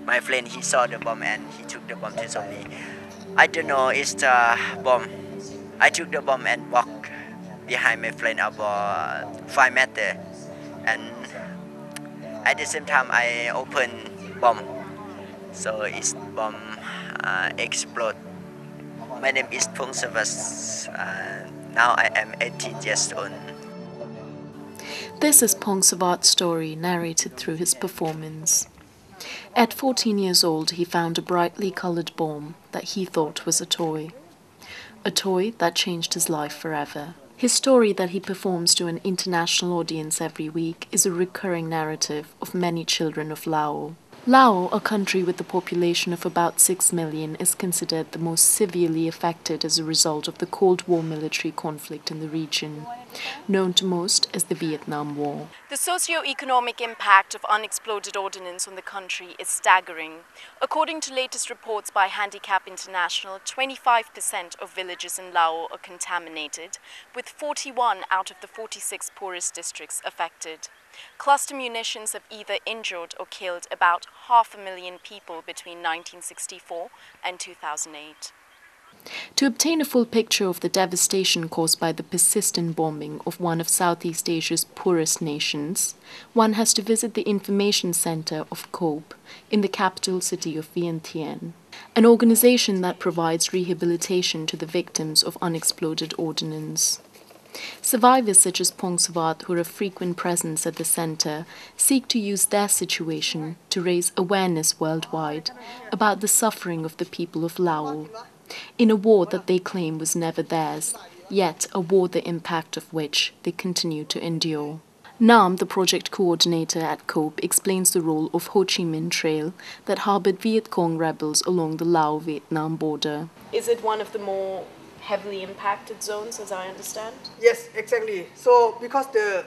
My friend, he saw the bomb and he took the bomb to show me. I don't know it's the bomb. I took the bomb and walked behind my friend about 5 meters. And at the same time, I opened bomb. So it's bomb explode. My name is Pongsavat. Now I am 18 years old. This is Pongsavat's story narrated through his performance. At 14 years old, he found a brightly colored bomb that he thought was a toy. A toy that changed his life forever. His story that he performs to an international audience every week is a recurring narrative of many children of Lao. Lao, a country with a population of about 6 million, is considered the most severely affected as a result of the Cold War military conflict in the region, known to most as the Vietnam War. The socio-economic impact of unexploded ordnance on the country is staggering. According to latest reports by Handicap International, 25% of villages in Lao are contaminated, with 41 out of the 46 poorest districts affected. Cluster munitions have either injured or killed about 500,000 people between 1964 and 2008. To obtain a full picture of the devastation caused by the persistent bombing of one of Southeast Asia's poorest nations, one has to visit the information center of COPE in the capital city of Vientiane, an organization that provides rehabilitation to the victims of unexploded ordnance. Survivors such as Pongsavat, who are a frequent presence at the center, seek to use their situation to raise awareness worldwide about the suffering of the people of Lao, in a war that they claim was never theirs, yet a war the impact of which they continue to endure. Nam, the project coordinator at COPE, explains the role of Ho Chi Minh Trail that harbored Viet Cong rebels along the Lao-Vietnam border. Is it one of the more heavily impacted zones, as I understand? Yes, exactly. So because the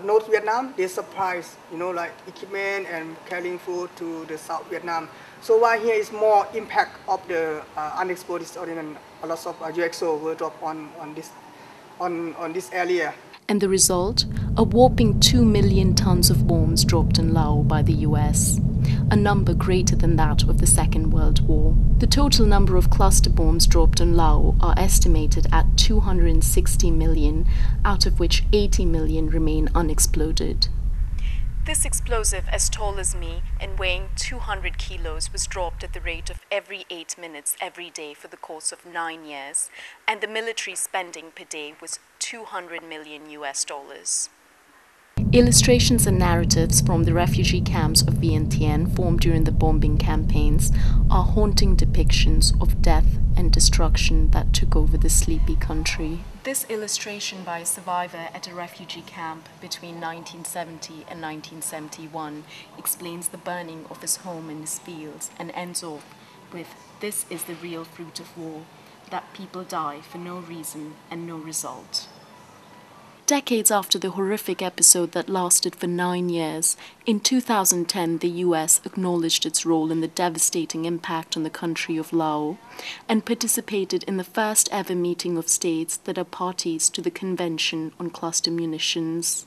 North Vietnam, they supply, like equipment and carrying food to the South Vietnam. So why here is more impact of the unexploded ordnance, a lot of UXO were dropped on this area. And the result? A whopping 2 million tons of bombs dropped in Lao by the US, a number greater than that of the Second World War. The total number of cluster bombs dropped in Lao are estimated at 260 million, out of which 80 million remain unexploded. This explosive, as tall as me and weighing 200 kilos, was dropped at the rate of every 8 minutes every day for the course of 9 years, and the military spending per day was $200 million. Illustrations and narratives from the refugee camps of Vientiane formed during the bombing campaigns are haunting depictions of death and destruction that took over the sleepy country. This illustration by a survivor at a refugee camp between 1970 and 1971 explains the burning of his home and his fields and ends off with, "This is the real fruit of war, that people die for no reason and no result." Decades after the horrific episode that lasted for 9 years, in 2010 the US acknowledged its role in the devastating impact on the country of Lao and participated in the first ever meeting of states that are parties to the Convention on Cluster Munitions.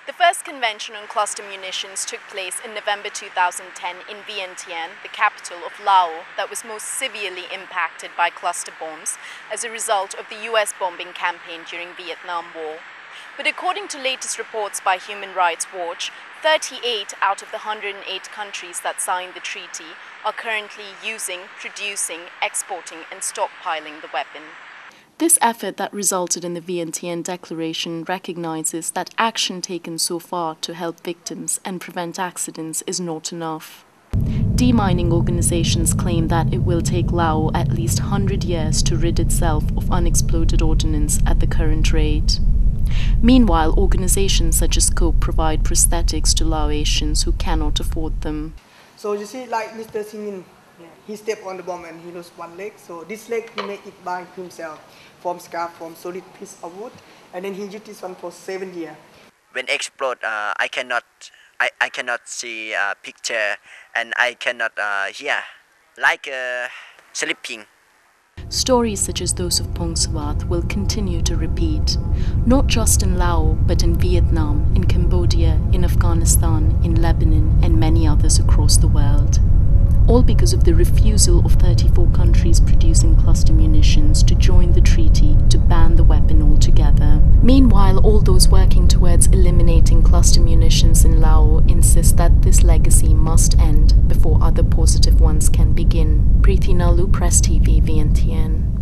The first convention on cluster munitions took place in November 2010 in Vientiane, the capital of Lao, that was most severely impacted by cluster bombs as a result of the US bombing campaign during Vietnam War. But according to latest reports by Human Rights Watch, 38 out of the 108 countries that signed the treaty are currently using, producing, exporting and stockpiling the weapon. This effort that resulted in the Vientiane Declaration recognizes that action taken so far to help victims and prevent accidents is not enough. Demining organizations claim that it will take Lao at least 100 years to rid itself of unexploded ordnance at the current rate. Meanwhile, organizations such as COPE provide prosthetics to Laotians who cannot afford them. So you see, like Mr. Singin, he stepped on the bomb and he lost one leg. So this leg he made it by himself, from scarf, from solid piece of wood, and then he used this one for 7 years. When explode, I cannot see a picture and I cannot hear, like sleeping. Stories such as those of Pongsavat will continue to repeat, not just in Laos, but in Vietnam, in Cambodia, in Afghanistan, in Lebanon, and many others across the world. all because of the refusal of 34 countries producing cluster munitions to join the treaty to ban the weapon altogether. Meanwhile, all those working towards eliminating cluster munitions in Laos insist that this legacy must end before other positive ones can begin. Preeti Nalu, Press TV, Vientiane.